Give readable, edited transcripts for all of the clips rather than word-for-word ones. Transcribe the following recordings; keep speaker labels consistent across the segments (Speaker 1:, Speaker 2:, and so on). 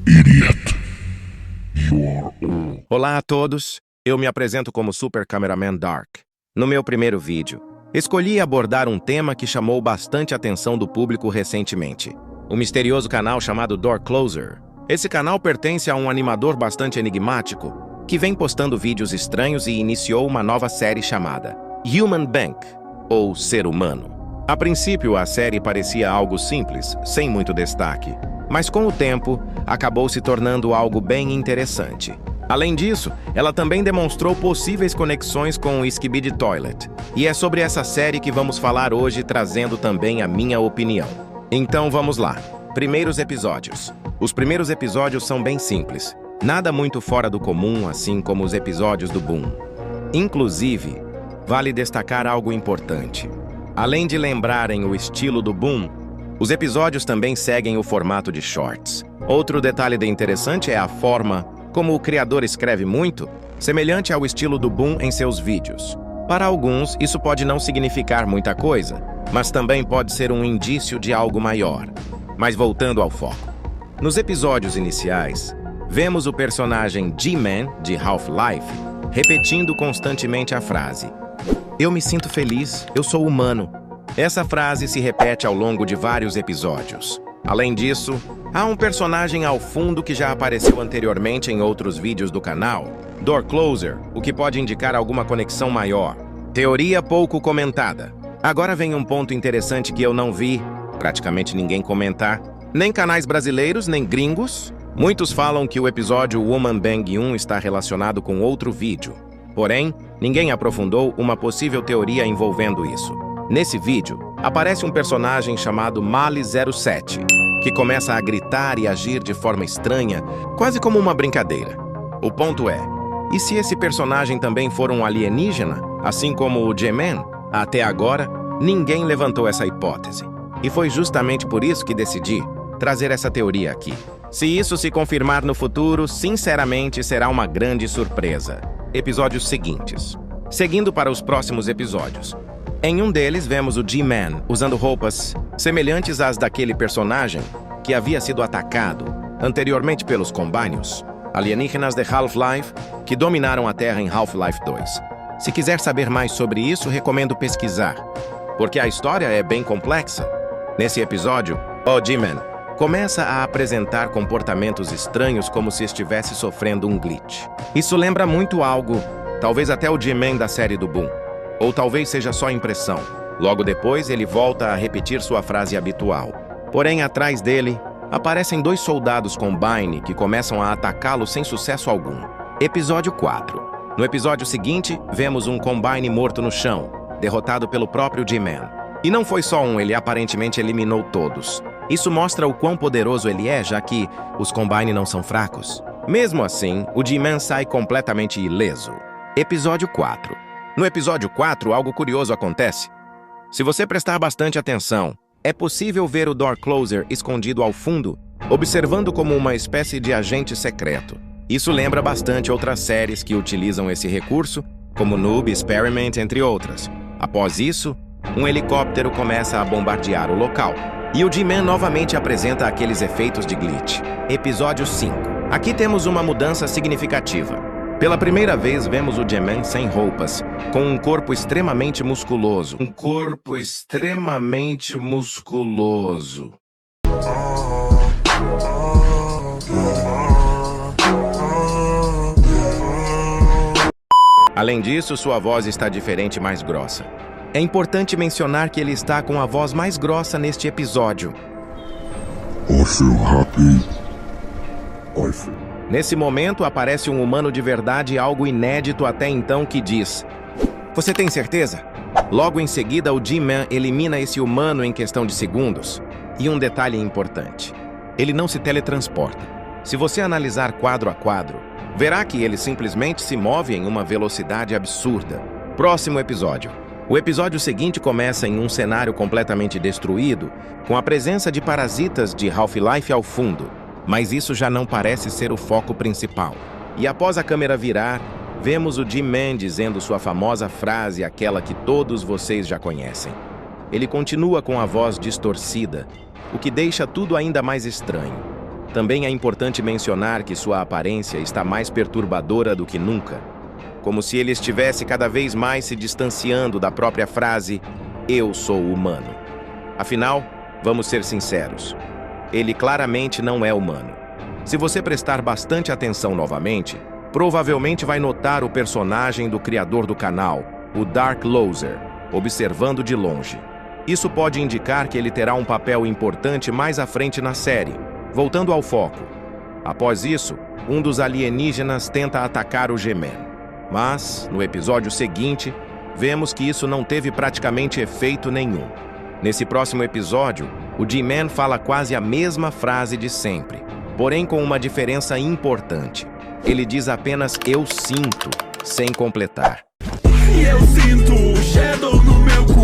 Speaker 1: Idiot. You are all.
Speaker 2: Olá a todos, eu me apresento como Super Cameraman Dark. No meu primeiro vídeo, escolhi abordar um tema que chamou bastante atenção do público recentemente. O misterioso canal chamado Door Closer. Esse canal pertence a um animador bastante enigmático, que vem postando vídeos estranhos e iniciou uma nova série chamada Human Bank, ou Ser Humano. A princípio, a série parecia algo simples, sem muito destaque, mas com o tempo, acabou se tornando algo bem interessante. Além disso, ela também demonstrou possíveis conexões com o Skibidi Toilet, e é sobre essa série que vamos falar hoje, trazendo também a minha opinião. Então vamos lá. Primeiros episódios. Os primeiros episódios são bem simples, nada muito fora do comum, assim como os episódios do Boom. Inclusive, vale destacar algo importante. Além de lembrarem o estilo do Boom, os episódios também seguem o formato de shorts. Outro detalhe interessante é a forma como o criador escreve muito, semelhante ao estilo do Boom em seus vídeos. Para alguns, isso pode não significar muita coisa, mas também pode ser um indício de algo maior. Mas voltando ao foco. Nos episódios iniciais, vemos o personagem G-Man, de Half-Life, repetindo constantemente a frase: "Eu me sinto feliz, eu sou humano." Essa frase se repete ao longo de vários episódios. Além disso, há um personagem ao fundo que já apareceu anteriormente em outros vídeos do canal, Door Closer, o que pode indicar alguma conexão maior. Teoria pouco comentada. Agora vem um ponto interessante que eu não vi praticamente ninguém comentar, nem canais brasileiros, nem gringos. Muitos falam que o episódio Woman Bang 1 está relacionado com outro vídeo. Porém, ninguém aprofundou uma possível teoria envolvendo isso. Nesse vídeo, aparece um personagem chamado Mali07, que começa a gritar e agir de forma estranha, quase como uma brincadeira. O ponto é, e se esse personagem também for um alienígena, assim como o G-Man? Até agora, ninguém levantou essa hipótese. E foi justamente por isso que decidi trazer essa teoria aqui. Se isso se confirmar no futuro, sinceramente será uma grande surpresa. Episódios seguintes. Seguindo para os próximos episódios. Em um deles, vemos o G-Man usando roupas semelhantes às daquele personagem que havia sido atacado anteriormente pelos Combinions, alienígenas de Half-Life que dominaram a Terra em Half-Life 2. Se quiser saber mais sobre isso, recomendo pesquisar, porque a história é bem complexa. Nesse episódio, o G-Man começa a apresentar comportamentos estranhos como se estivesse sofrendo um glitch. Isso lembra muito algo, talvez até o G-Man da série do Boom. Ou talvez seja só impressão. Logo depois, ele volta a repetir sua frase habitual. Porém, atrás dele, aparecem dois soldados Combine que começam a atacá-lo sem sucesso algum. Episódio 4. No episódio seguinte, vemos um Combine morto no chão, derrotado pelo próprio G-Man. E não foi só um, ele aparentemente eliminou todos. Isso mostra o quão poderoso ele é, já que os Combine não são fracos. Mesmo assim, o G-Man sai completamente ileso. Episódio 4. No episódio 4, algo curioso acontece. Se você prestar bastante atenção, é possível ver o Door Closer escondido ao fundo, observando como uma espécie de agente secreto. Isso lembra bastante outras séries que utilizam esse recurso, como Noob, Experiment, entre outras. Após isso, um helicóptero começa a bombardear o local, e o G-Man novamente apresenta aqueles efeitos de glitch. Episódio 5. Aqui temos uma mudança significativa. Pela primeira vez, vemos o G-Man sem roupas, com um corpo extremamente musculoso. Além disso, sua voz está diferente e mais grossa. É importante mencionar que ele está com a voz mais grossa neste episódio.
Speaker 1: I feel happy. I feel.
Speaker 2: Nesse momento, aparece um humano de verdade, algo inédito até então, que diz: "Você tem certeza?" Logo em seguida, o G-Man elimina esse humano em questão de segundos. E um detalhe importante: ele não se teletransporta. Se você analisar quadro a quadro, verá que ele simplesmente se move em uma velocidade absurda. Próximo episódio. O episódio seguinte começa em um cenário completamente destruído, com a presença de parasitas de Half-Life ao fundo. Mas isso já não parece ser o foco principal. E após a câmera virar, vemos o G-Man dizendo sua famosa frase, aquela que todos vocês já conhecem. Ele continua com a voz distorcida, o que deixa tudo ainda mais estranho. Também é importante mencionar que sua aparência está mais perturbadora do que nunca, como se ele estivesse cada vez mais se distanciando da própria frase "Eu sou humano". Afinal, vamos ser sinceros, ele claramente não é humano. Se você prestar bastante atenção novamente, provavelmente vai notar o personagem do criador do canal, o Dark Loser, observando de longe. Isso pode indicar que ele terá um papel importante mais à frente na série. Voltando ao foco. Após isso, um dos alienígenas tenta atacar o G-Man. Mas, no episódio seguinte, vemos que isso não teve praticamente efeito nenhum. Nesse próximo episódio, o G-Man fala quase a mesma frase de sempre, porém com uma diferença importante. Ele diz apenas "eu sinto", sem completar.
Speaker 3: E eu sinto o Shadow no meu cu.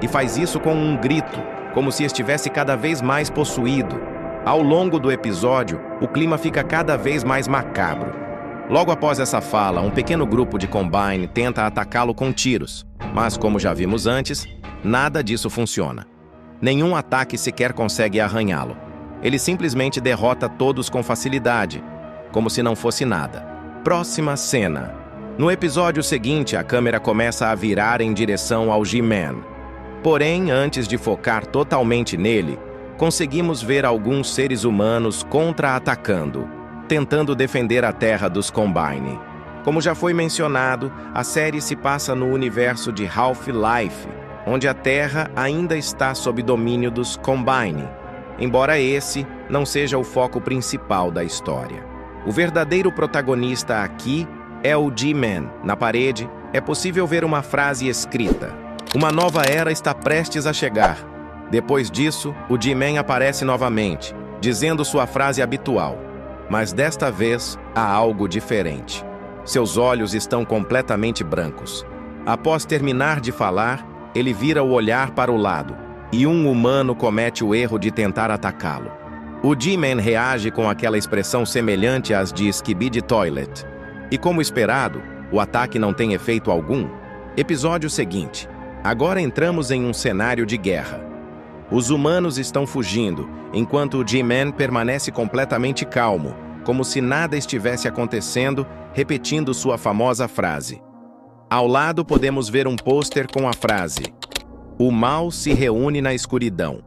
Speaker 2: E faz isso com um grito, como se estivesse cada vez mais possuído. Ao longo do episódio, o clima fica cada vez mais macabro. Logo após essa fala, um pequeno grupo de Combine tenta atacá-lo com tiros, mas como já vimos antes, nada disso funciona. Nenhum ataque sequer consegue arranhá-lo. Ele simplesmente derrota todos com facilidade, como se não fosse nada. Próxima cena. No episódio seguinte, a câmera começa a virar em direção ao G-Man. Porém, antes de focar totalmente nele, conseguimos ver alguns seres humanos contra-atacando, tentando defender a Terra dos Combine. Como já foi mencionado, a série se passa no universo de Half-Life, onde a Terra ainda está sob domínio dos Combine, embora esse não seja o foco principal da história. O verdadeiro protagonista aqui é o G-Man. Na parede, é possível ver uma frase escrita: "Uma nova era está prestes a chegar". Depois disso, o G-Man aparece novamente, dizendo sua frase habitual. Mas desta vez, há algo diferente. Seus olhos estão completamente brancos. Após terminar de falar, ele vira o olhar para o lado, e um humano comete o erro de tentar atacá-lo. O G-Man reage com aquela expressão semelhante às de Skibidi Toilet. E como esperado, o ataque não tem efeito algum. Episódio seguinte. Agora entramos em um cenário de guerra. Os humanos estão fugindo, enquanto o G-Man permanece completamente calmo, como se nada estivesse acontecendo, repetindo sua famosa frase. Ao lado podemos ver um pôster com a frase: "O mal se reúne na escuridão".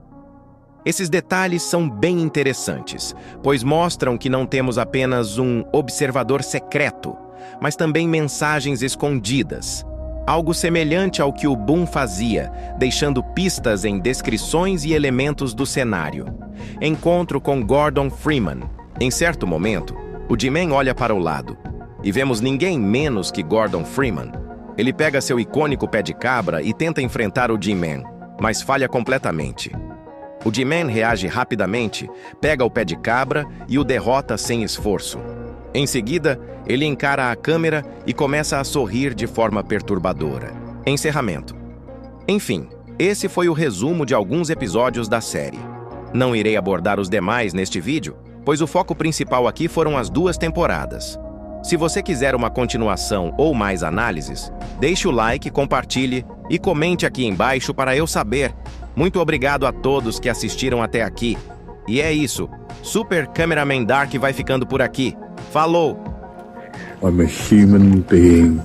Speaker 2: Esses detalhes são bem interessantes, pois mostram que não temos apenas um observador secreto, mas também mensagens escondidas. Algo semelhante ao que o Boom fazia, deixando pistas em descrições e elementos do cenário. Encontro com Gordon Freeman. Em certo momento, o G-Man olha para o lado, e vemos ninguém menos que Gordon Freeman. Ele pega seu icônico pé de cabra e tenta enfrentar o G-Man, mas falha completamente. O G-Man reage rapidamente, pega o pé de cabra e o derrota sem esforço. Em seguida, ele encara a câmera e começa a sorrir de forma perturbadora. Encerramento. Enfim, esse foi o resumo de alguns episódios da série. Não irei abordar os demais neste vídeo, pois o foco principal aqui foram as 2 temporadas. Se você quiser uma continuação ou mais análises, deixe o like, compartilhe e comente aqui embaixo para eu saber. Muito obrigado a todos que assistiram até aqui. E é isso, Super Cameraman Dark vai ficando por aqui. Falou!
Speaker 1: I'm a human being.